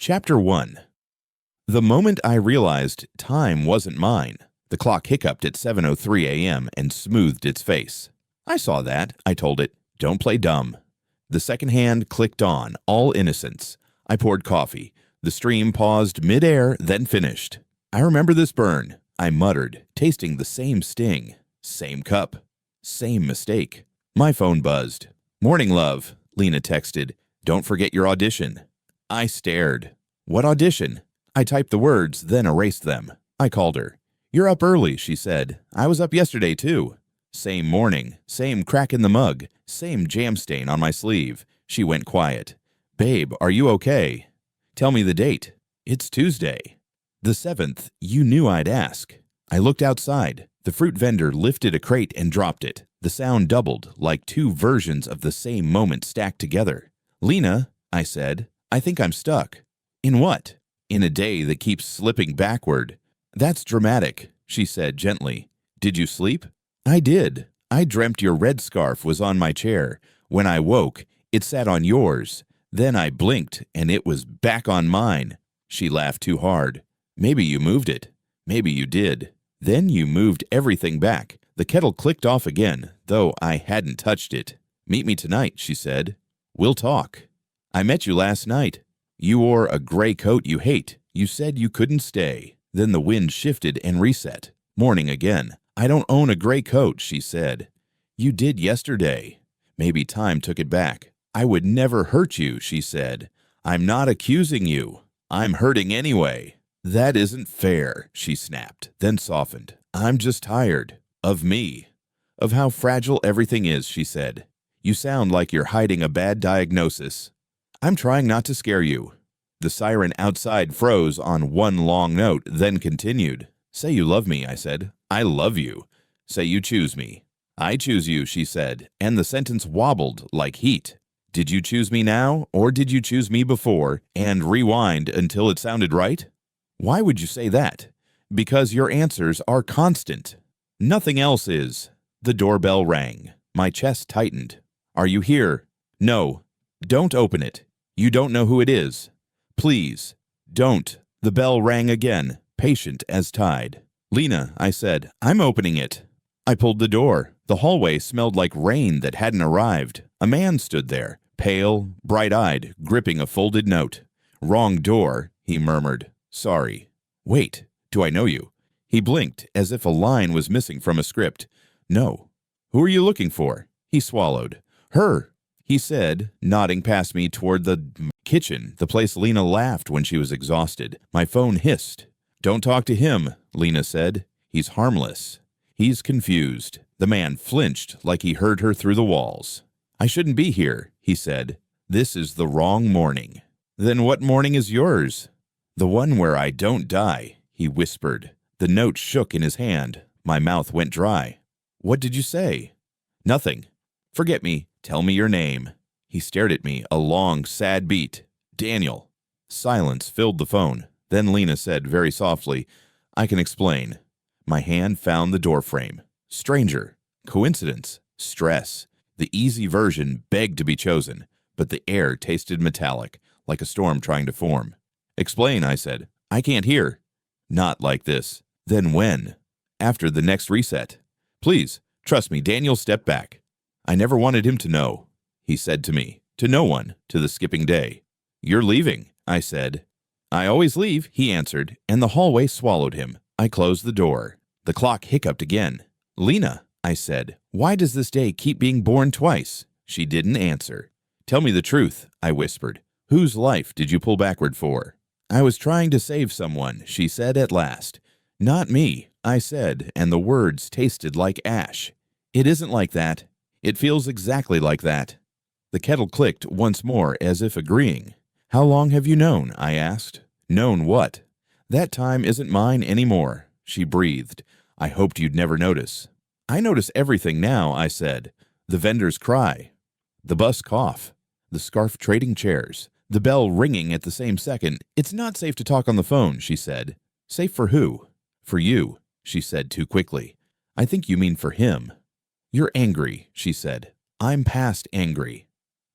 Chapter 1. The moment I realized time wasn't mine, the clock hiccuped at 7:03 a.m. and smoothed its face. I saw that, I told it. Don't play dumb. The second hand clicked on, all innocence. I poured coffee. The stream paused mid-air, then finished. I remember this burn, I muttered, tasting the same sting. Same cup. Same mistake. My phone buzzed. "Morning, love," Lena texted. "Don't forget your audition." I stared. What audition? I typed the words, then erased them. I called her. "You're up early," she said. "I was up yesterday, too." Same morning, same crack in the mug, same jam stain on my sleeve. She went quiet. "Babe, are you okay?" "Tell me the date." "It's Tuesday." "The 7th, you knew I'd ask." I looked outside. The fruit vendor lifted a crate and dropped it. The sound doubled, like two versions of the same moment stacked together. "Lena," I said, "I think I'm stuck." "In what?" "In a day that keeps slipping backward." "That's dramatic," she said gently. "Did you sleep?" "I did. I dreamt your red scarf was on my chair. When I woke, it sat on yours. Then I blinked, and it was back on mine." She laughed too hard. "Maybe you moved it. Maybe you did. Then you moved everything back." The kettle clicked off again, though I hadn't touched it. "Meet me tonight," she said. "We'll talk." "I met you last night. You wore a gray coat you hate. You said you couldn't stay." Then the wind shifted and reset. Morning again. "I don't own a gray coat," she said. "You did yesterday." Maybe time took it back. "I would never hurt you," she said. "I'm not accusing you. I'm hurting anyway." "That isn't fair," she snapped, then softened. "I'm just tired. Of me. Of how fragile everything is," she said. "You sound like you're hiding a bad diagnosis." "I'm trying not to scare you." The siren outside froze on one long note, then continued. "Say you love me," I said. "I love you." "Say you choose me." "I choose you," she said, and the sentence wobbled like heat. "Did you choose me now, or did you choose me before, and rewind until it sounded right?" "Why would you say that?" "Because your answers are constant." "Nothing else is." The doorbell rang. My chest tightened. "Are you here?" "No." "Don't open it. You don't know who it is. Please, don't." The bell rang again, patient as tide. "Lena," I said, "I'm opening it." I pulled the door. The hallway smelled like rain that hadn't arrived. A man stood there, pale, bright-eyed, gripping a folded note. "Wrong door," he murmured. "Sorry." "Wait, do I know you?" He blinked, as if a line was missing from a script. "No." "Who are you looking for?" He swallowed. "Her," he said, nodding past me toward the kitchen, the place Lena laughed when she was exhausted. My phone hissed. "Don't talk to him," Lena said. "He's harmless." "He's confused." The man flinched like he heard her through the walls. "I shouldn't be here," he said. "This is the wrong morning." "Then what morning is yours?" "The one where I don't die," he whispered. The note shook in his hand. My mouth went dry. "What did you say?" "Nothing. Forget me. Tell me your name." He stared at me, a long, sad beat. "Daniel." Silence filled the phone. Then Lena said very softly, "I can explain." My hand found the doorframe. Stranger. Coincidence. Stress. The easy version begged to be chosen, but the air tasted metallic, like a storm trying to form. "Explain," I said. "I can't hear." "Not like this." "Then when?" "After the next reset." "Please, trust me." Daniel stepped back. "I never wanted him to know," he said to me. "To no one, to the skipping day." "You're leaving," I said. "I always leave," he answered, and the hallway swallowed him. I closed the door. The clock hiccuped again. "Lena," I said, "why does this day keep being born twice?" She didn't answer. "Tell me the truth," I whispered. "Whose life did you pull backward for?" "I was trying to save someone," she said at last. "Not me," I said, and the words tasted like ash. "It isn't like that. It feels exactly like that." The kettle clicked once more, as if agreeing. "How long have you known?" I asked. "Known what?" "That time isn't mine anymore," she breathed. "I hoped you'd never notice." "I notice everything now," I said. "The vendor's cry. The bus cough. The scarf trading chairs. The bell ringing at the same second. It's not safe to talk on the phone," she said. "Safe for who?" "For you," she said too quickly. "I think you mean for him." "You're angry," she said. "I'm past angry.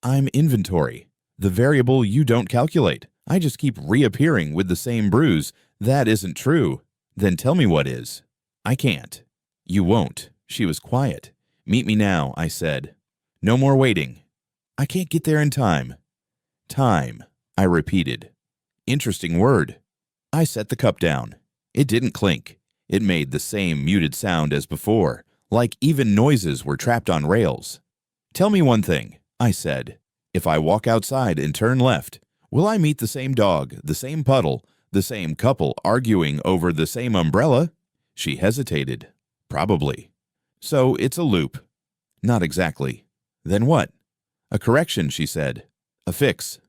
I'm inventory. The variable you don't calculate. I just keep reappearing with the same bruise. That isn't true. Then tell me what is. I can't. You won't. She was quiet. Meet me now, I said. No more waiting. I can't get there in time. Time, I repeated. Interesting word. I set the cup down. It didn't clink. It made the same muted sound as before, like even noises were trapped on rails. Tell me one thing, I said. If I walk outside and turn left, will I meet the same dog, the same puddle, the same couple arguing over the same umbrella? She hesitated. Probably. So it's a loop. Not exactly. Then what? A correction, she said. A fix.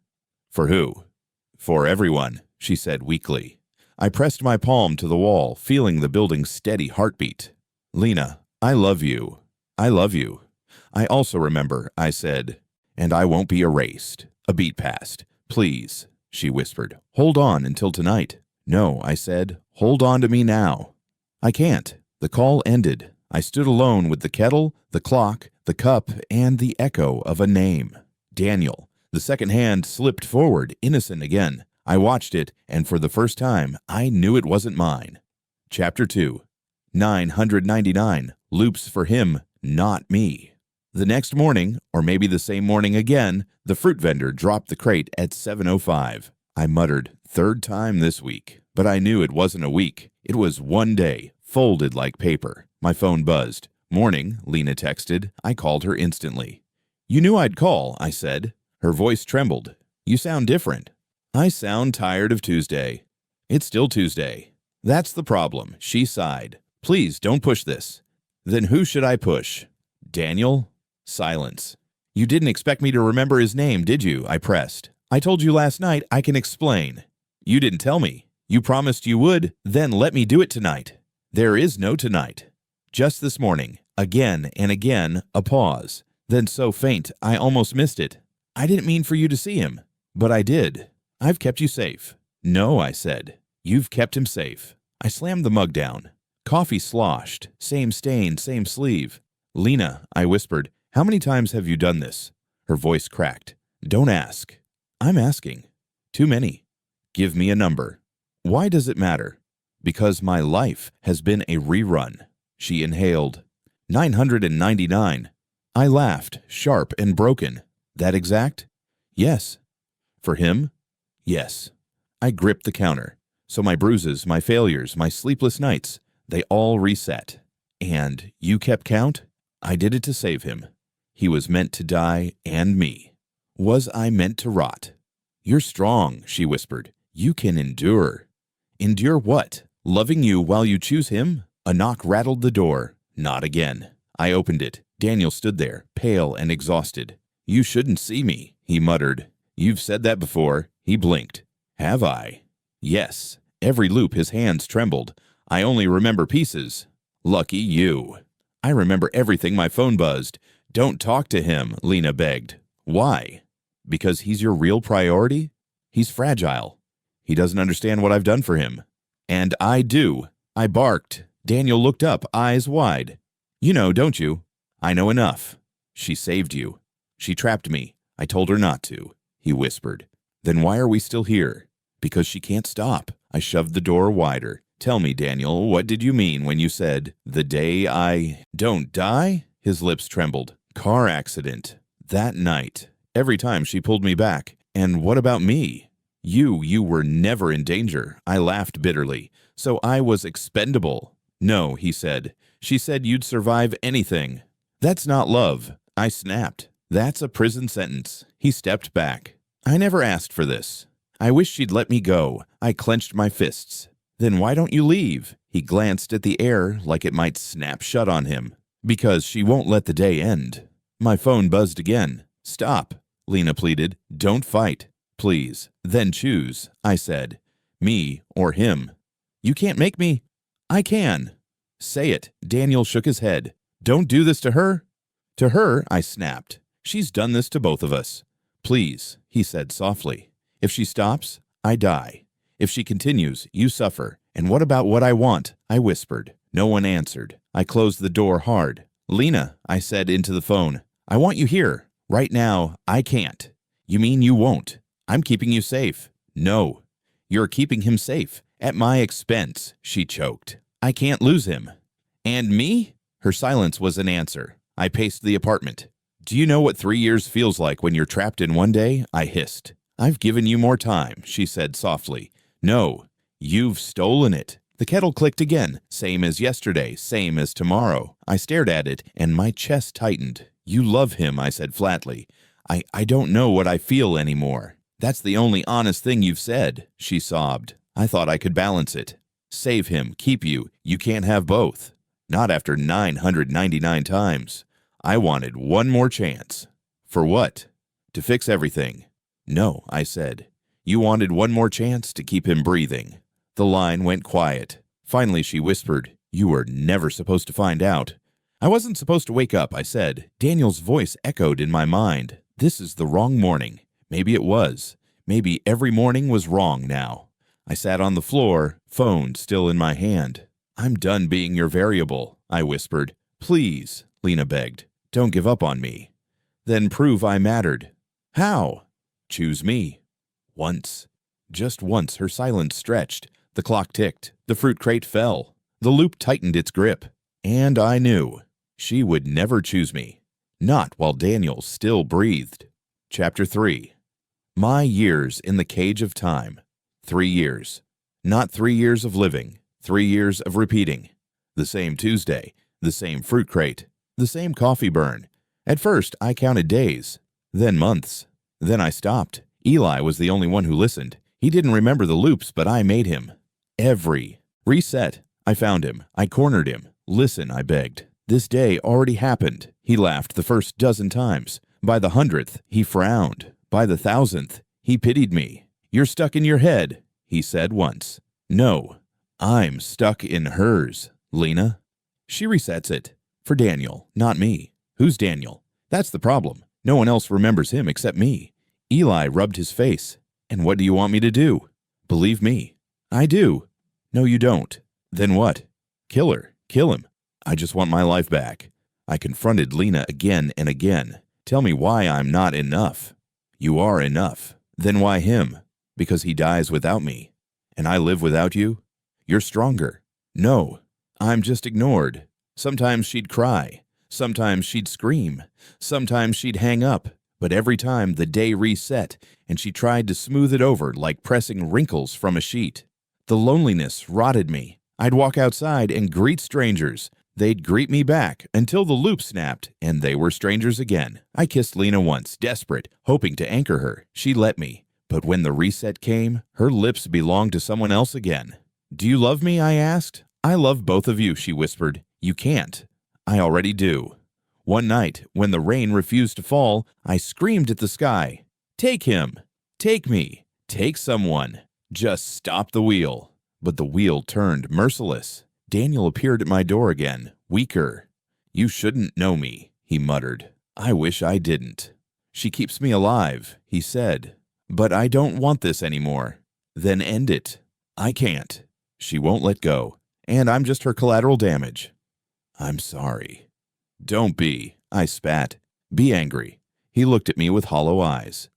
For who? For everyone, she said weakly. I pressed my palm to the wall, feeling the building's steady heartbeat. Lena, I love you. I love you. I also remember, I said, and I won't be erased. A beat passed. Please, she whispered. Hold on until tonight. No, I said. Hold on to me now. I can't. The call ended. I stood alone with the kettle, the clock, the cup, and the echo of a name. Daniel. The second hand slipped forward, innocent again. I watched it, and for the first time, I knew it wasn't mine. Chapter 2. 999. Loops for him, not me. The next morning, or maybe the same morning again, the fruit vendor dropped the crate at 7:05. I muttered, third time this week. But I knew it wasn't a week. It was one day, folded like paper. My phone buzzed. Morning, Lena texted. I called her instantly. You knew I'd call, I said. Her voice trembled. You sound different. I sound tired of Tuesday. It's still Tuesday. That's the problem, she sighed. Please don't push this. Then who should I push? Daniel? Silence. You didn't expect me to remember his name, did you? I pressed. I told you last night I can explain. You didn't tell me. You promised you would, then let me do it tonight. There is no tonight. Just this morning, again and again, a pause. Then so faint, I almost missed it. I didn't mean for you to see him, but I did. I've kept you safe. No, I said. You've kept him safe. I slammed the mug down. Coffee sloshed. Same stain, same sleeve. Lena, I whispered, how many times have you done this? Her voice cracked. Don't ask. I'm asking. Too many. Give me a number. Why does it matter? Because my life has been a rerun. She inhaled. 999. I laughed, sharp and broken. That exact? Yes. For him? Yes. I gripped the counter. So my bruises, my failures, my sleepless nights, they all reset. And you kept count? I did it to save him. He was meant to die, and me. Was I meant to rot? You're strong, she whispered. You can endure. Endure what? Loving you while you choose him? A knock rattled the door. Not again. I opened it. Daniel stood there, pale and exhausted. You shouldn't see me, he muttered. You've said that before. He blinked. Have I? Yes. Every loop his hands trembled. I only remember pieces. Lucky you. I remember everything. My phone buzzed. Don't talk to him, Lena begged. Why? Because he's your real priority? He's fragile. He doesn't understand what I've done for him. And I do. I barked. Daniel looked up, eyes wide. You know, don't you? I know enough. She saved you. She trapped me. I told her not to, he whispered. Then why are we still here? Because she can't stop. I shoved the door wider. Tell me, Daniel, what did you mean when you said, the day I don't die? His lips trembled. Car accident. That night. Every time she pulled me back. And what about me? You were never in danger. I laughed bitterly. So I was expendable. No, he said. She said you'd survive anything. That's not love. I snapped. That's a prison sentence. He stepped back. I never asked for this. I wish she'd let me go. I clenched my fists. Then why don't you leave? He glanced at the air like it might snap shut on him. Because she won't let the day end. My phone buzzed again. Stop, Lena pleaded. Don't fight. Please. Then choose, I said. Me or him. You can't make me. I can. Say it. Daniel shook his head. Don't do this to her. To her, I snapped. She's done this to both of us. Please, he said softly. If she stops, I die. If she continues, you suffer. And what about what I want? I whispered. No one answered. I closed the door hard. Lena, I said into the phone, I want you here. Right now, I can't. You mean you won't? I'm keeping you safe. No. You're keeping him safe. At my expense, she choked. I can't lose him. And me? Her silence was an answer. I paced the apartment. Do you know what 3 years feels like when you're trapped in one day? I hissed. I've given you more time, she said softly. No, you've stolen it. The kettle clicked again, same as yesterday, same as tomorrow. I stared at it, and my chest tightened. You love him, I said flatly. I don't know what I feel anymore. That's the only honest thing you've said, she sobbed. I thought I could balance it. Save him, keep you. You can't have both. Not after 999 times. I wanted one more chance. For what? To fix everything. No, I said. You wanted one more chance to keep him breathing. The line went quiet. Finally, she whispered, You were never supposed to find out. I wasn't supposed to wake up, I said. Daniel's voice echoed in my mind. This is the wrong morning. Maybe it was. Maybe every morning was wrong now. I sat on the floor, phone still in my hand. I'm done being your variable, I whispered. Please, Lena begged. Don't give up on me. Then prove I mattered. How? Choose me. Once. Just once her silence stretched. The clock ticked. The fruit crate fell. The loop tightened its grip. And I knew. She would never choose me. Not while Daniel still breathed. Chapter 3. My years in the cage of time. 3 years. Not 3 years of living. 3 years of repeating. The same Tuesday. The same fruit crate. The same coffee burn. At first, I counted days. Then months. Then I stopped. Eli was the only one who listened. He didn't remember the loops, but I made him. Every. Reset. I found him. I cornered him. Listen, I begged. This day already happened. He laughed the first dozen times. By the 100th, he frowned. By the 1000th, he pitied me. You're stuck in your head, he said once. No, I'm stuck in hers, Lena. She resets it. For Daniel, not me. Who's Daniel? That's the problem. No one else remembers him except me. Eli rubbed his face. And what do you want me to do? Believe me. I do. No, you don't. Then what? Kill her. Kill him. I just want my life back. I confronted Lena again and again. Tell me why I'm not enough. You are enough. Then why him? Because he dies without me. And I live without you? You're stronger. No, I'm just ignored. Sometimes she'd cry. Sometimes she'd scream. Sometimes she'd hang up. But every time the day reset, and she tried to smooth it over like pressing wrinkles from a sheet. The loneliness rotted me. I'd walk outside and greet strangers. They'd greet me back until the loop snapped, and they were strangers again. I kissed Lena once, desperate, hoping to anchor her. She let me. But when the reset came, her lips belonged to someone else again. Do you love me? I asked. I love both of you, she whispered. You can't. I already do. One night, when the rain refused to fall, I screamed at the sky. Take him. Take me. Take someone. Just stop the wheel. But the wheel turned merciless. Daniel appeared at my door again, weaker. You shouldn't know me, he muttered. I wish I didn't. She keeps me alive, he said. But I don't want this anymore. Then end it. I can't. She won't let go. And I'm just her collateral damage. I'm sorry. Don't be, I spat. Be angry. He looked at me with hollow eyes.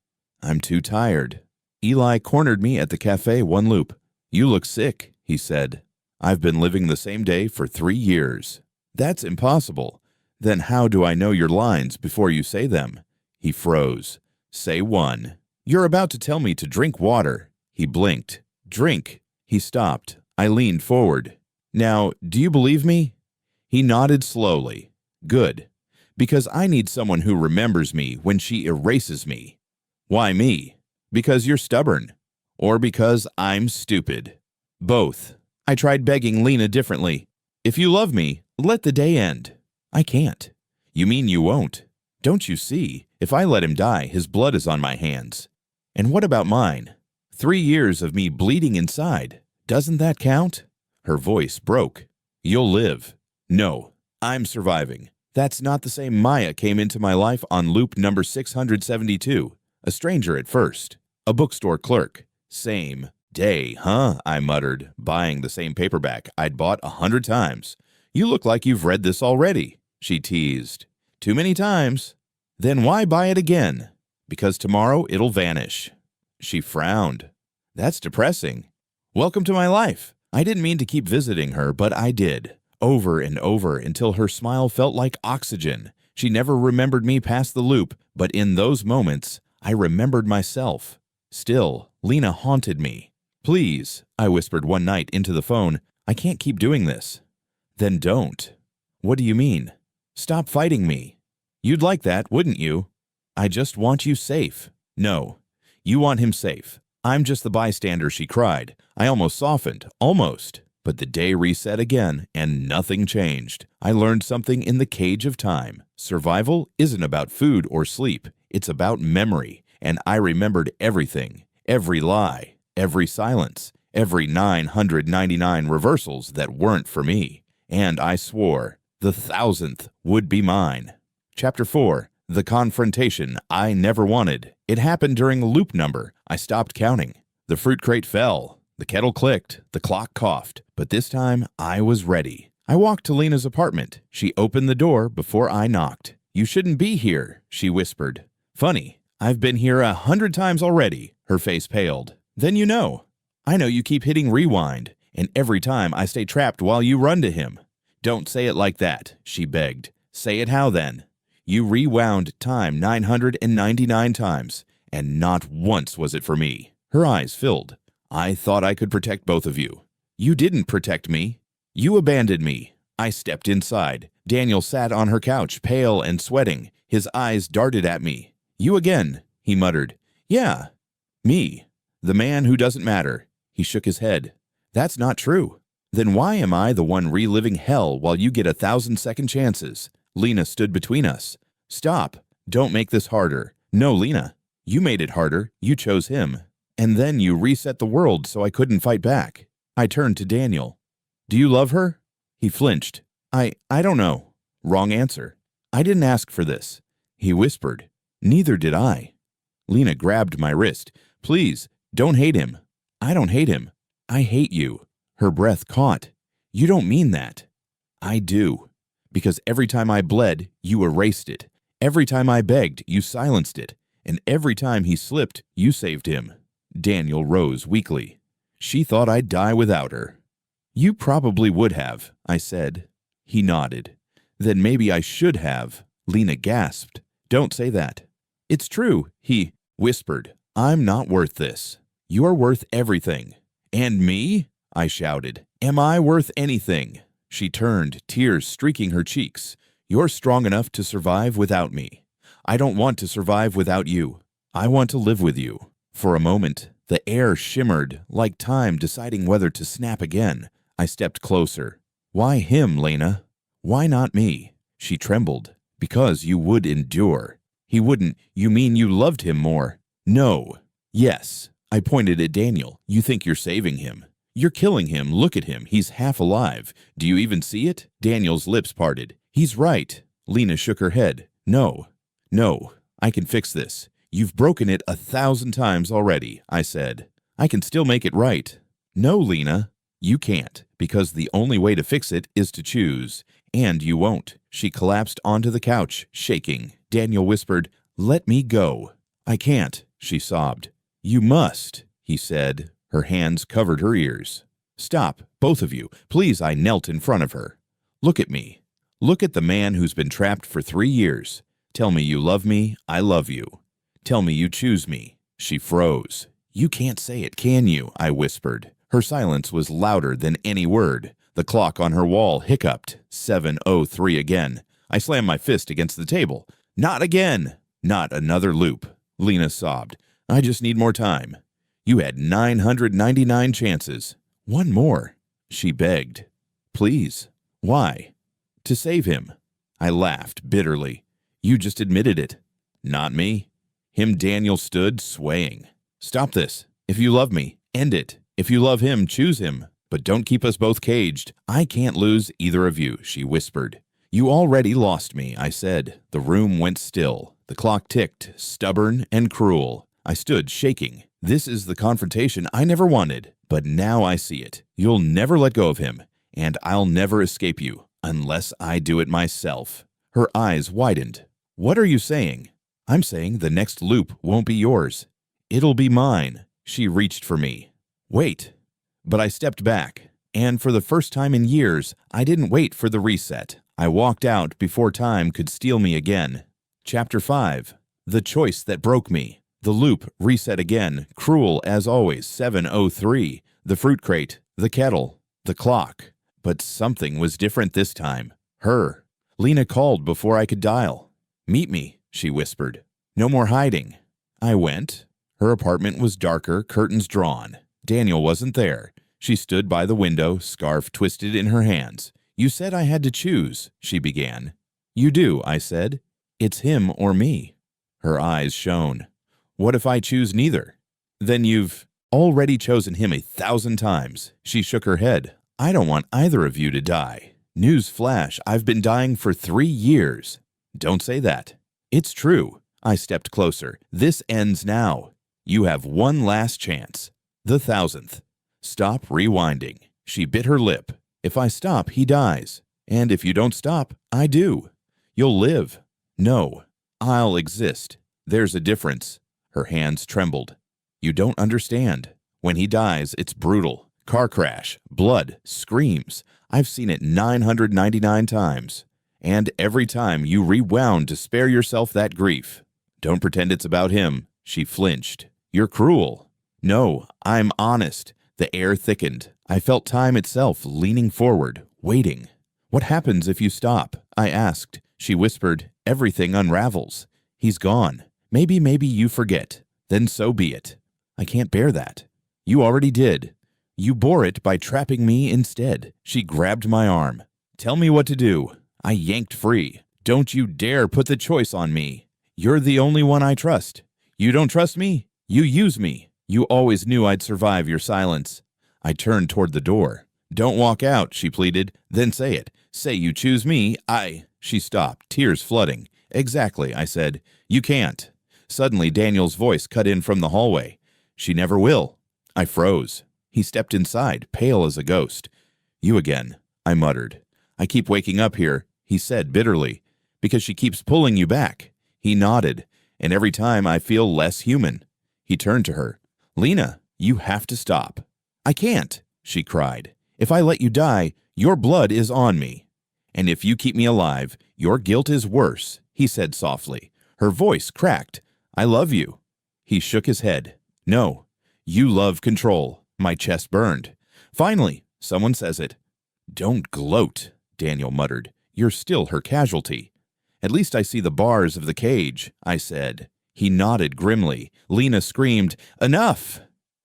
I'm too tired. Eli cornered me at the cafe one loop. You look sick, he said. I've been living the same day for 3 years. That's impossible. Then how do I know your lines before you say them? He froze. Say one. You're about to tell me to drink water. He blinked. Drink. He stopped. I leaned forward. Now, do you believe me? He nodded slowly. Good. Because I need someone who remembers me when she erases me. Why me? Because you're stubborn. Or because I'm stupid. Both. I tried begging Lena differently. If you love me, let the day end. I can't. You mean you won't? Don't you see? If I let him die, his blood is on my hands. And what about mine? 3 years of me bleeding inside. Doesn't that count? Her voice broke. You'll live. No, I'm surviving. That's not the same Maya came into my life on loop number 672. A stranger at first. A bookstore clerk. Same day, huh? I muttered, buying the same paperback I'd bought 100 times. You look like you've read this already, she teased. Too many times. Then why buy it again? Because tomorrow it'll vanish. She frowned. That's depressing. Welcome to my life. I didn't mean to keep visiting her, but I did. Over and over until her smile felt like oxygen. She never remembered me past the loop, but in those moments, I remembered myself. Still, Lena haunted me. Please, I whispered one night into the phone, I can't keep doing this. Then don't. What do you mean? Stop fighting me. You'd like that, wouldn't you? I just want you safe. No, you want him safe. I'm just the bystander, she cried. I almost softened, almost. But the day reset again, and nothing changed. I learned something in the cage of time. Survival isn't about food or sleep. It's about memory. And I remembered everything. Every lie. Every silence. Every 999 reversals that weren't for me. And I swore the 1,000th would be mine. Chapter 4. The confrontation I never wanted. It happened during a loop number. I stopped counting. The fruit crate fell. The kettle clicked. The clock coughed. But this time, I was ready. I walked to Lena's apartment. She opened the door before I knocked. You shouldn't be here, she whispered. Funny, I've been here 100 times already. Her face paled. Then you know. I know you keep hitting rewind, and every time I stay trapped while you run to him. Don't say it like that, she begged. Say it how then? You rewound time 999 times, and not once was it for me. Her eyes filled. I thought I could protect both of you. You didn't protect me. You abandoned me. I stepped inside. Daniel sat on her couch, pale and sweating. His eyes darted at me. You again, he muttered. Yeah, me. The man who doesn't matter. He shook his head. That's not true. Then why am I the one reliving hell while you get 1,000 second chances? Lena stood between us. Stop. Don't make this harder. No, Lena. You made it harder. You chose him. And then you reset the world so I couldn't fight back. I turned to Daniel. Do you love her? He flinched. I don't know. Wrong answer. I didn't ask for this. He whispered. Neither did I. Lena grabbed my wrist. Please, don't hate him. I don't hate him. I hate you. Her breath caught. You don't mean that. I do. Because every time I bled, you erased it. Every time I begged, you silenced it. And every time he slipped, you saved him. Daniel rose weakly. She thought I'd die without her. You probably would have, I said. He nodded. Then maybe I should have. Lena gasped. Don't say that. It's true, he whispered. I'm not worth this. You are worth everything. And me? I shouted. Am I worth anything? She turned, tears streaking her cheeks. You're strong enough to survive without me. I don't want to survive without you. I want to live with you. For a moment, the air shimmered, like time deciding whether to snap again. I stepped closer. Why him, Lena? Why not me? She trembled. Because you would endure. He wouldn't. You mean you loved him more? No. Yes. I pointed at Daniel. You think you're saving him. You're killing him. Look at him. He's half alive. Do you even see it? Daniel's lips parted. He's right. Lena shook her head. No. No. I can fix this. You've broken it 1,000 times already, I said. I can still make it right. No, Lena. You can't, because the only way to fix it is to choose. And you won't. She collapsed onto the couch, shaking. Daniel whispered, Let me go. I can't, she sobbed. You must, he said. Her hands covered her ears. Stop, both of you. Please, I knelt in front of her. Look at me. Look at the man who's been trapped for 3 years. Tell me you love me, I love you. Tell me you choose me. She froze. You can't say it, can you? I whispered. Her silence was louder than any word. The clock on her wall hiccuped. 7:03 again. I slammed my fist against the table. Not again. Not another loop. Lena sobbed. I just need more time. You had 999 chances. One more. She begged. Please. Why? To save him. I laughed bitterly. You just admitted it. Not me. Him. Daniel stood, swaying. Stop this. If you love me, end it. If you love him, choose him. But don't keep us both caged. I can't lose either of you, she whispered. You already lost me, I said. The room went still. The clock ticked, stubborn and cruel. I stood, shaking. This is the confrontation I never wanted. But now I see it. You'll never let go of him. And I'll never escape you, unless I do it myself. Her eyes widened. What are you saying? I'm saying the next loop won't be yours. It'll be mine. She reached for me. Wait. But I stepped back, and for the first time in years, I didn't wait for the reset. I walked out before time could steal me again. Chapter 5. The choice that broke me. The loop reset again, cruel as always, 7:03. The fruit crate, the kettle, the clock. But something was different this time. Her. Lena called before I could dial. "Meet me," she whispered. "No more hiding." I went. Her apartment was darker, curtains drawn. Daniel wasn't there. She stood by the window, scarf twisted in her hands. "You said I had to choose," she began. "You do," I said. "It's him or me." Her eyes shone. "What if I choose neither?" "Then you've already chosen him 1,000 times." She shook her head. "I don't want either of you to die. News flash, I've been dying for 3 years. Don't say that. It's true." I stepped closer. "This ends now. You have one last chance. The 1,000th. Stop rewinding." She bit her lip. "If I stop, he dies. And if you don't stop, I do. You'll live." "No, I'll exist. There's a difference." Her hands trembled. "You don't understand. When he dies, it's brutal. Car crash, blood, screams. I've seen it 999 times. And every time you rewound to spare yourself that grief. Don't pretend it's about him." She flinched. "You're cruel." "No, I'm honest." The air thickened. I felt time itself leaning forward, waiting. "What happens if you stop?" I asked. She whispered, "Everything unravels. He's gone. Maybe you forget. Then so be it." "I can't bear that." "You already did. You bore it by trapping me instead." She grabbed my arm. "Tell me what to do." I yanked free. "Don't you dare put the choice on me. You're the only one I trust. You don't trust me? You use me. You always knew I'd survive your silence." I turned toward the door. "Don't walk out," she pleaded. "Then say it. Say you choose me. She stopped, tears flooding. "Exactly," I said. "You can't." Suddenly, Daniel's voice cut in from the hallway. "She never will." I froze. He stepped inside, pale as a ghost. "You again," I muttered. "I keep waking up here," he said bitterly, "because she keeps pulling you back." He nodded, "And every time I feel less human." He turned to her. "Lena, you have to stop." "I can't," she cried. "If I let you die, your blood is on me. And if you keep me alive, your guilt is worse," he said softly. Her voice cracked. "I love you." He shook his head. "No, you love control." My chest burned. "Finally, someone says it." "Don't gloat," Daniel muttered. "You're still her casualty." "At least I see the bars of the cage," I said. He nodded grimly. Lena screamed, "Enough!"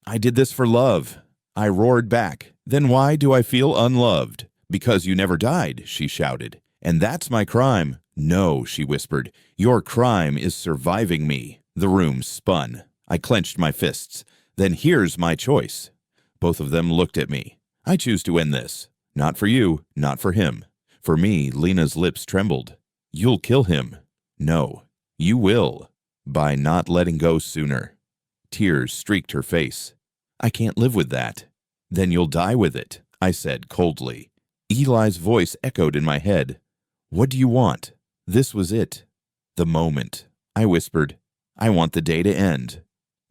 "I did this for love." I roared back. "Then why do I feel unloved?" "Because you never died," she shouted. "And that's my crime." "No," she whispered. "Your crime is surviving me." The room spun. I clenched my fists. "Then here's my choice." Both of them looked at me. "I choose to end this. Not for you, not for him. For me," Lena's lips trembled. "You'll kill him." "No, you will. By not letting go sooner." Tears streaked her face. "I can't live with that." "Then you'll die with it," I said coldly. Eli's voice echoed in my head. "What do you want?" This was it. The moment. I whispered, "I want the day to end."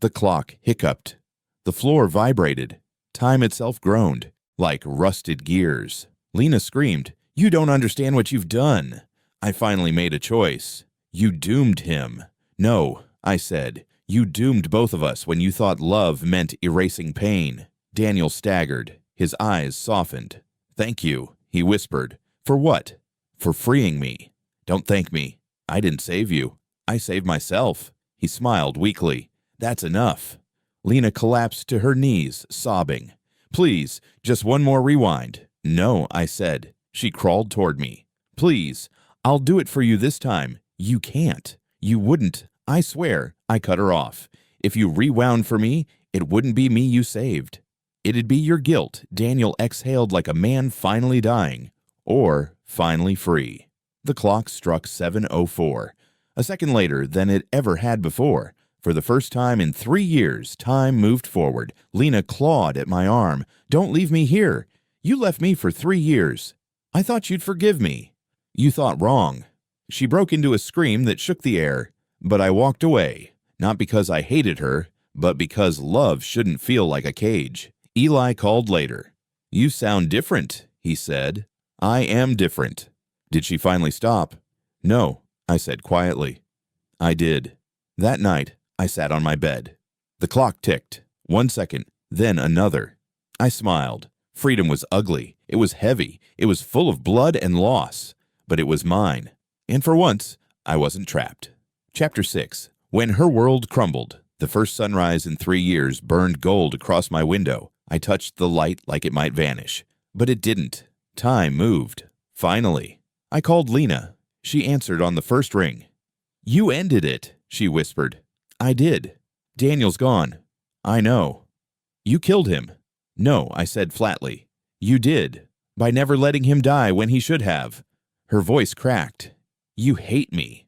The clock hiccuped. The floor vibrated. Time itself groaned, like rusted gears. Lena screamed, "You don't understand what you've done." I finally made a choice. "You doomed him." "No," I said. "You doomed both of us when you thought love meant erasing pain." Daniel staggered. His eyes softened. "Thank you," he whispered. "For what?" "For freeing me." "Don't thank me. I didn't save you. I saved myself." He smiled weakly. "That's enough." Lena collapsed to her knees, sobbing. "Please, just one more rewind." "No," I said. She crawled toward me. "Please, I'll do it for you this time." "You can't. You wouldn't. I swear." I cut her off. "If you rewound for me, it wouldn't be me you saved. It'd be your guilt." Daniel exhaled like a man finally dying, or finally free. The clock struck 7:04, a second later than it ever had before. For the first time in 3 years, time moved forward. Lena clawed at my arm. "Don't leave me here. You left me for 3 years. I thought you'd forgive me." "You thought wrong." She broke into a scream that shook the air, but I walked away, not because I hated her, but because love shouldn't feel like a cage. Eli called later. "You sound different," he said. "I am different." Did she finally stop? "No," I said quietly. I did. That night, I sat on my bed. The clock ticked. 1 second, then another. I smiled. Freedom was ugly. It was heavy. It was full of blood and loss. But it was mine. And for once, I wasn't trapped. Chapter 6. When her world crumbled, the first sunrise in 3 years burned gold across my window. I touched the light like it might vanish. But it didn't. Time moved. Finally. I called Lena. She answered on the first ring. "You ended it," she whispered. "I did. Daniel's gone." "I know." "You killed him." "No," I said flatly. "You did. By never letting him die when he should have." Her voice cracked. "You hate me."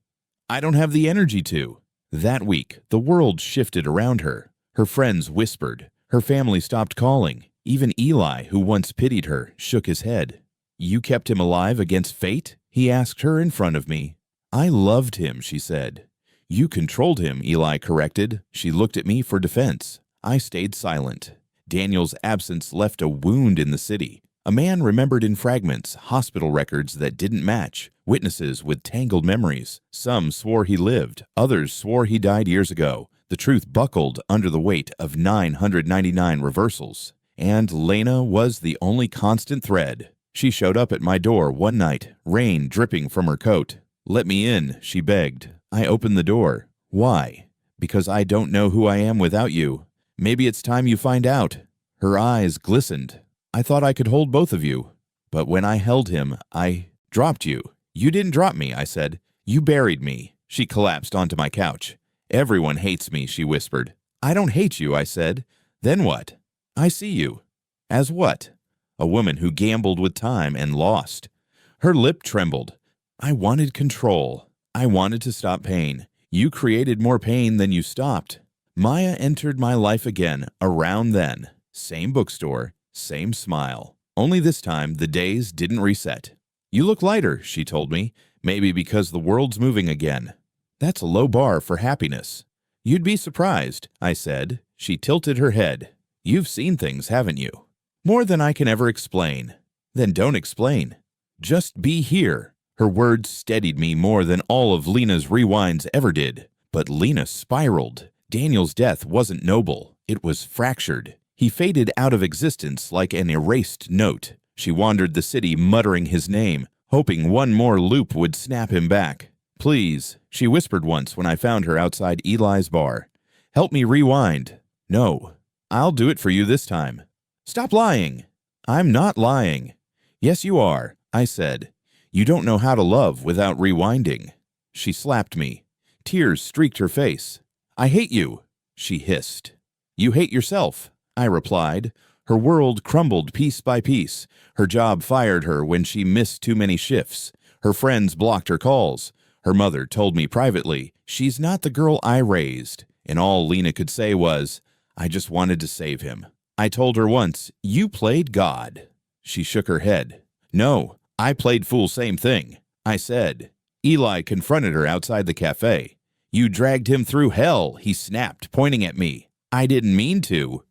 "I don't have the energy to." That week, the world shifted around her. Her friends whispered. Her family stopped calling. Even Eli, who once pitied her, shook his head. "You kept him alive against fate?" he asked her in front of me. "I loved him," she said. "You controlled him," Eli corrected. She looked at me for defense. I stayed silent. Daniel's absence left a wound in the city. A man remembered in fragments, hospital records that didn't match, witnesses with tangled memories. Some swore he lived, others swore he died years ago. The truth buckled under the weight of 999 reversals. And Lena was the only constant thread. She showed up at my door one night, rain dripping from her coat. "Let me in," she begged. I opened the door. "Why?" "Because I don't know who I am without you. Maybe it's time you find out." Her eyes glistened. "I thought I could hold both of you. But when I held him, I dropped you." "You didn't drop me," I said. "You buried me." She collapsed onto my couch. "Everyone hates me," she whispered. "I don't hate you," I said. "Then what?" "I see you." "As what?" "A woman who gambled with time and lost." Her lip trembled. "I wanted control. I wanted to stop pain. You created more pain than you stopped." Maya entered my life again around then. Same bookstore, same smile. Only this time, the days didn't reset. "You look lighter," she told me. "Maybe because the world's moving again." That's a low bar for happiness. "You'd be surprised," I said. She tilted her head. "You've seen things, haven't you?" "More than I can ever explain." "Then don't explain. Just be here." Her words steadied me more than all of Lena's rewinds ever did. But Lena spiraled. Daniel's death wasn't noble. It was fractured. He faded out of existence like an erased note. She wandered the city muttering his name, hoping one more loop would snap him back. "Please," she whispered once when I found her outside Eli's bar. "Help me rewind." "No. I'll do it for you this time." "Stop lying." "I'm not lying." "Yes, you are," I said. "You don't know how to love without rewinding." She slapped me. Tears streaked her face. "I hate you," she hissed. "You hate yourself," I replied. Her world crumbled piece by piece. Her job fired her when she missed too many shifts. Her friends blocked her calls. Her mother told me privately, "She's not the girl I raised." And all Lena could say was, "I just wanted to save him." I told her once, "You played God." She shook her head. "No, I played fool, same thing." I said. Eli confronted her outside the cafe. "You dragged him through hell," he snapped, pointing at me. "I didn't mean to."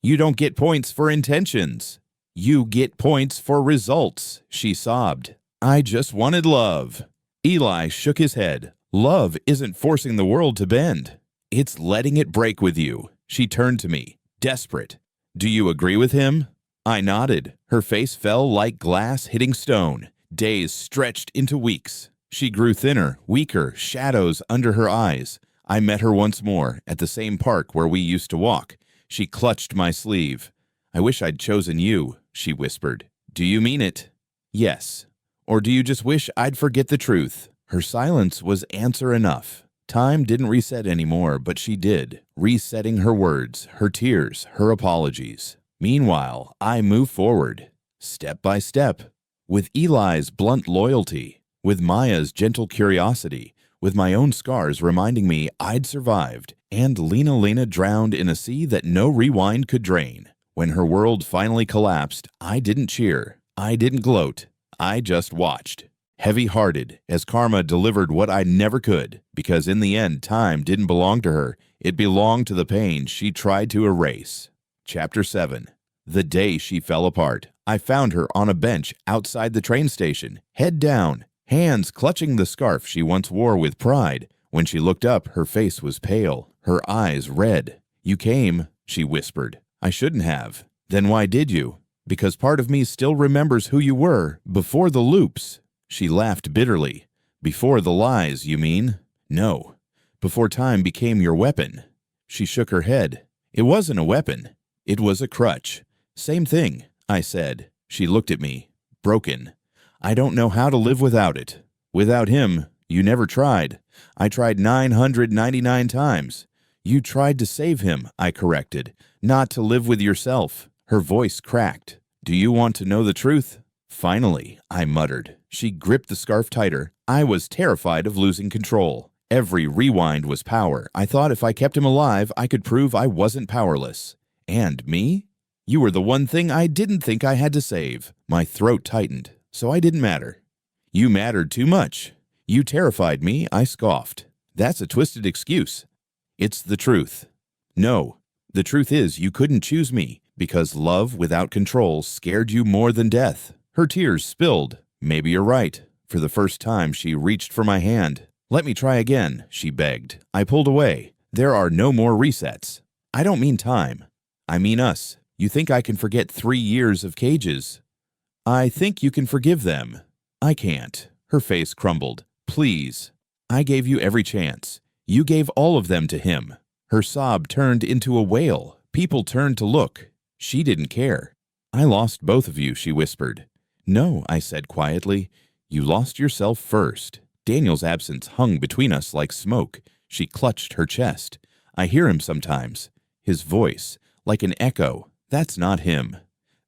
"You don't get points for intentions." "You get points for results," she sobbed. "I just wanted love." Eli shook his head. "Love isn't forcing the world to bend. It's letting it break with you." She turned to me, desperate. "Do you agree with him?" I nodded. Her face fell like glass hitting stone. Days stretched into weeks. She grew thinner, weaker, shadows under her eyes. I met her once more, at the same park where we used to walk. She clutched my sleeve. "I wish I'd chosen you," she whispered. "Do you mean it?" "Yes. Or do you just wish I'd forget the truth?" Her silence was answer enough. Time didn't reset anymore, but she did, resetting her words, her tears, her apologies. Meanwhile, I moved forward, step by step, with Eli's blunt loyalty, with Maya's gentle curiosity, with my own scars reminding me I'd survived, and Lena drowned in a sea that no rewind could drain. When her world finally collapsed, I didn't cheer, I didn't gloat, I just watched, heavy-hearted, as karma delivered what I never could, because in the end, time didn't belong to her, It belonged to the pain she tried to erase. Chapter 7. The day she fell apart. I found her on a bench outside the train station, head down, hands clutching the scarf she once wore with pride. When she looked up, her face was pale, her eyes red. "You came," she whispered. "I shouldn't have." "Then why did you?" "Because part of me still remembers who you were, before the loops." She laughed bitterly. "Before the lies, you mean?" "No. Before time became your weapon." She shook her head. "It wasn't a weapon. It was a crutch." "Same thing," I said. She looked at me. "Broken. I don't know how to live without it." "Without him, you never tried." "I tried 999 times." "You tried to save him," I corrected, "not to live with yourself." Her voice cracked. "Do you want to know the truth?" "Finally," I muttered. She gripped the scarf tighter. I was terrified of losing control. Every rewind was power. I thought if I kept him alive, I could prove I wasn't powerless. "And me? You were the one thing I didn't think I had to save." My throat tightened. "So I didn't matter." "You mattered too much. You terrified me," I scoffed. "That's a twisted excuse." "It's the truth." "No. The truth is you couldn't choose me, because love without control scared you more than death." Her tears spilled. "Maybe you're right." For the first time, she reached for my hand. "Let me try again," she begged. I pulled away. "There are no more resets." "I don't mean time. I mean us. You think I can forget 3 years of cages?" "I think you can forgive them." "I can't." Her face crumbled. "Please. I gave you every chance. You gave all of them to him." Her sob turned into a wail. People turned to look. She didn't care. "I lost both of you," she whispered. "No," I said quietly. "You lost yourself first." Daniel's absence hung between us like smoke. She clutched her chest. "I hear him sometimes. His voice, like an echo. That's not him."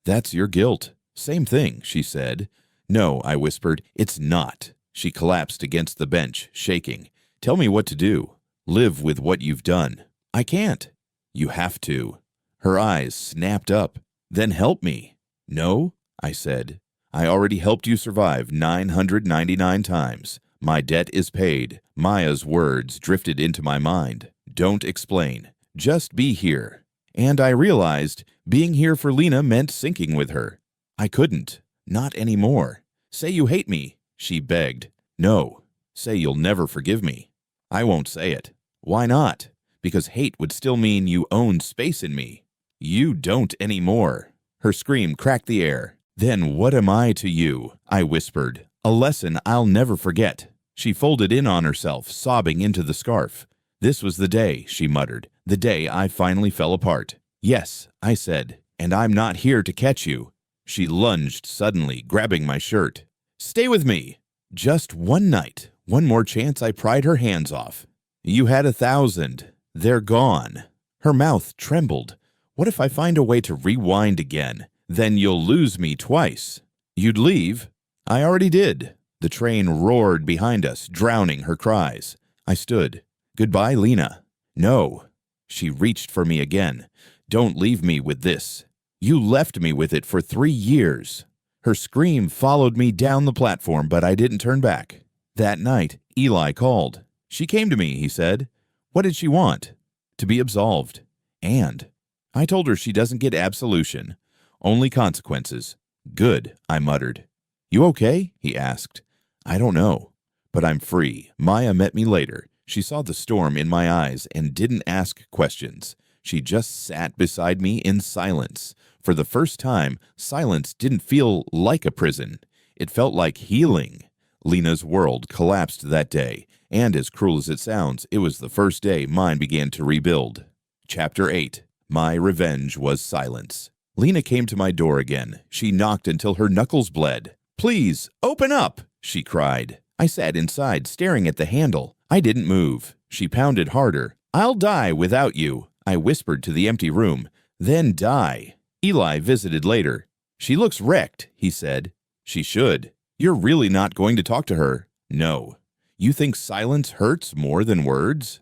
"That's your guilt." "Same thing," she said. "No," I whispered. "It's not." She collapsed against the bench, shaking. "Tell me what to do. Live with what you've done." "I can't." "You have to." Her eyes snapped up. "Then help me." "No," I said. "I already helped you survive 999 times. My debt is paid." Maya's words drifted into my mind. "Don't explain. Just be here." And I realized being here for Lena meant sinking with her. I couldn't. Not anymore. "Say you hate me," she begged. "No. Say you'll never forgive me." "I won't say it." "Why not?" "Because hate would still mean you own space in me." "You don't anymore." Her scream cracked the air. "Then what am I to you?" I whispered. "A lesson I'll never forget." She folded in on herself, sobbing into the scarf. "This was the day," she muttered. "The day I finally fell apart." "Yes," I said, "and I'm not here to catch you." She lunged suddenly, grabbing my shirt. "Stay with me." "Just one night. One more chance." I pried her hands off. "You had 1,000. They're gone." Her mouth trembled. "What if I find a way to rewind again? Then you'll lose me twice." "You'd leave?" "I already did." The train roared behind us, drowning her cries. I stood. "Goodbye, Lena." "No." She reached for me again. "Don't leave me with this. You left me with it for 3 years." Her scream followed me down the platform, but I didn't turn back. That night, Eli called. "She came to me," he said. "What did she want?" "To be absolved." "And?" "I told her she doesn't get absolution. Only consequences." "Good," I muttered. "You okay?" he asked. "I don't know. But I'm free." Maya met me later. She saw the storm in my eyes and didn't ask questions. She just sat beside me in silence. For the first time, silence didn't feel like a prison. It felt like healing. Lena's world collapsed that day, and as cruel as it sounds, it was the first day mine began to rebuild. Chapter 8. My revenge was silence. Lena came to my door again. She knocked until her knuckles bled. "Please, open up!" she cried. I sat inside, staring at the handle. I didn't move. She pounded harder. "I'll die without you," I whispered to the empty room. "Then die." Eli visited later. "She looks wrecked," he said. "She should." "You're really not going to talk to her?" "No." "You think silence hurts more than words?"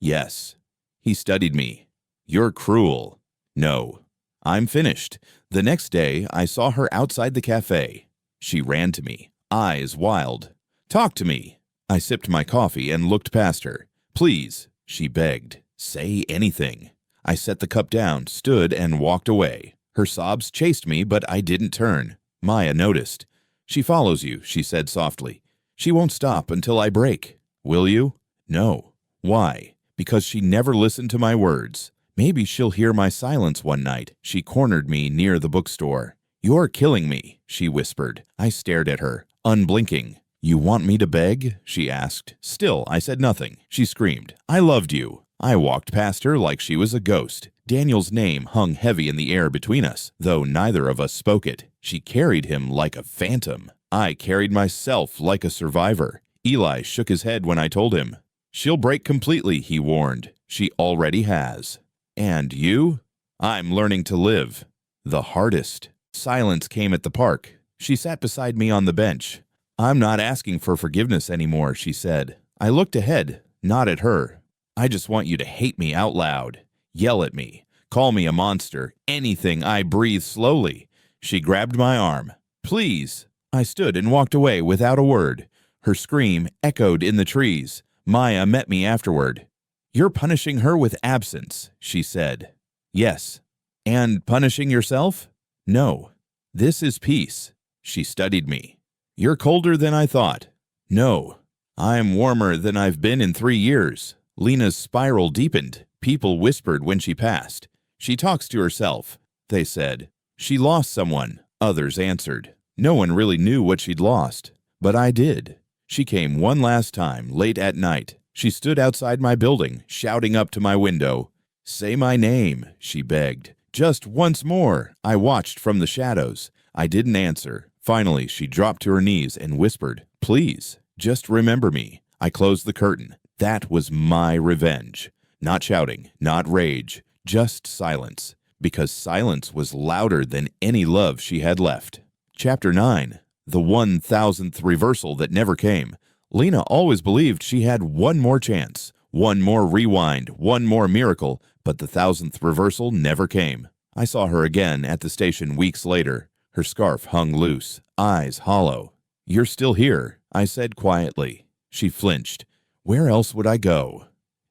"Yes." He studied me. "You're cruel." "No." "I'm finished." The next day, I saw her outside the cafe. She ran to me, eyes wild. "Talk to me." I sipped my coffee and looked past her. "Please," she begged. Say anything. I set the cup down, stood, and walked away. Her sobs chased me, but I didn't turn. Maya noticed. She follows you, she said softly. She won't stop until I break. Will you? No. Why? Because she never listened to my words. Maybe she'll hear my silence one night. She cornered me near the bookstore. You're killing me, she whispered. I stared at her, unblinking. You want me to beg? She asked. Still, I said nothing. She screamed. I loved you. I walked past her like she was a ghost. Daniel's name hung heavy in the air between us, though neither of us spoke it. She carried him like a phantom. I carried myself like a survivor. Eli shook his head when I told him. She'll break completely, he warned. She already has. And you? I'm learning to live. The hardest. Silence came at the park. She sat beside me on the bench. I'm not asking for forgiveness anymore, she said. I looked ahead, not at her. I just want you to hate me out loud. Yell at me. Call me a monster. Anything. I breathe slowly. She grabbed my arm. Please. I stood and walked away without a word. Her scream echoed in the trees. Maya met me afterward. You're punishing her with absence, she said. Yes. And punishing yourself? No. This is peace. She studied me. You're colder than I thought. No. I'm warmer than I've been in 3 years. Lena's spiral deepened. People whispered when she passed. She talks to herself, they said. She lost someone, others answered. No one really knew what she'd lost, but I did. She came one last time, late at night. She stood outside my building, shouting up to my window. Say my name, she begged. Just once more. I watched from the shadows. I didn't answer. Finally, she dropped to her knees and whispered, Please, just remember me. I closed the curtain. That was my revenge. Not shouting, not rage, just silence, because silence was louder than any love she had left. Chapter 9. The 1,000th reversal that never came. Lena always believed she had one more chance, one more rewind, one more miracle, but the 1,000th reversal never came. I saw her again at the station weeks later. Her scarf hung loose, eyes hollow. You're still here, I said quietly. She flinched. Where else would I go?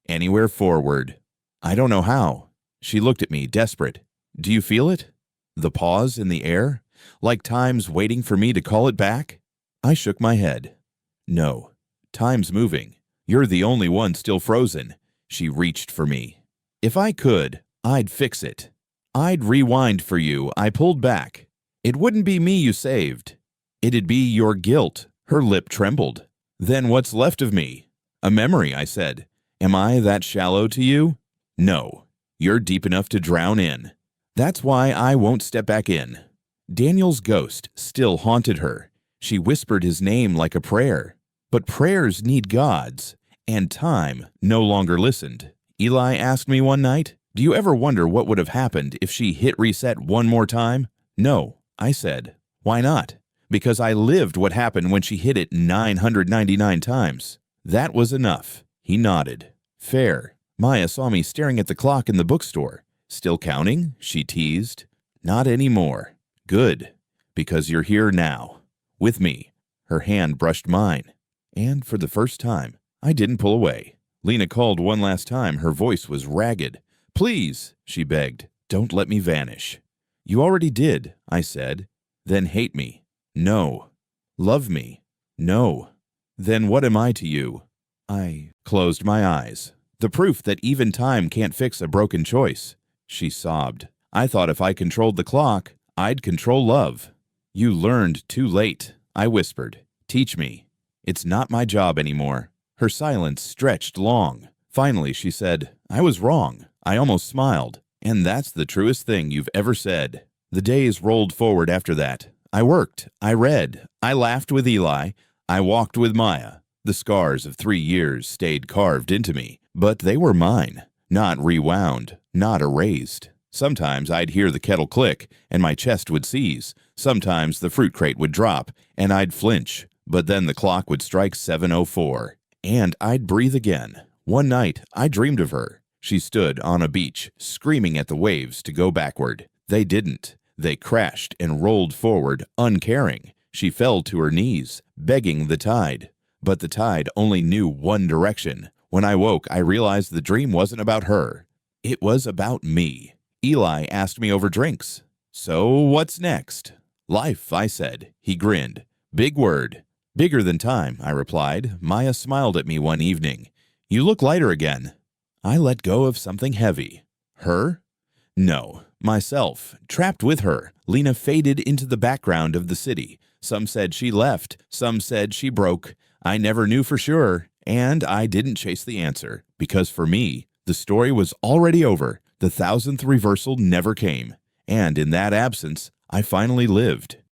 Anywhere forward. I don't know how. She looked at me, desperate. Do you feel it? The pause in the air? Like time's waiting for me to call it back? I shook my head. No. Time's moving. You're the only one still frozen. She reached for me. If I could, I'd fix it. I'd rewind for you. I pulled back. It wouldn't be me you saved. It'd be your guilt. Her lip trembled. Then what's left of me? A memory, I said. Am I that shallow to you? No. You're deep enough to drown in. That's why I won't step back in. Daniel's ghost still haunted her. She whispered his name like a prayer. But prayers need gods, and time no longer listened. Eli asked me one night, Do you ever wonder what would have happened if she hit reset one more time? No, I said. Why not? Because I lived what happened when she hit it 999 times. That was enough. He nodded. Fair. Maya saw me staring at the clock in the bookstore. Still counting? She teased. Not anymore. Good. Because you're here now. With me. Her hand brushed mine. And for the first time, I didn't pull away. Lena called one last time. Her voice was ragged. Please, she begged. Don't let me vanish. You already did, I said. Then hate me. No. Love me. No. Then what am I to you? I closed my eyes. The proof that even time can't fix a broken choice. She sobbed. I thought if I controlled the clock, I'd control love. You learned too late, I whispered. Teach me. It's not my job anymore. Her silence stretched long. Finally, she said, I was wrong. I almost smiled. And that's the truest thing you've ever said. The days rolled forward after that. I worked. I read. I laughed with Eli. I walked with Maya. The scars of 3 years stayed carved into me, but they were mine, not rewound, not erased. Sometimes I'd hear the kettle click, and my chest would seize. Sometimes the fruit crate would drop, and I'd flinch. But then the clock would strike 7:04, and I'd breathe again. One night, I dreamed of her. She stood on a beach, screaming at the waves to go backward. They didn't. They crashed and rolled forward, uncaring. She fell to her knees, begging the tide. But the tide only knew one direction, When I woke, I realized the dream wasn't about her. It was about me. Eli asked me over drinks. "So what's next?" "Life," I said. He grinned. "Big word." "Bigger than time," I replied. Maya smiled at me one evening. "You look lighter again." I let go of something heavy. Her? No, myself. Trapped with her, Lena faded into the background of the city. Some said she left. Some said she broke. I never knew for sure, and I didn't chase the answer, because for me, the story was already over. The 1000th reversal never came, and in that absence, I finally lived.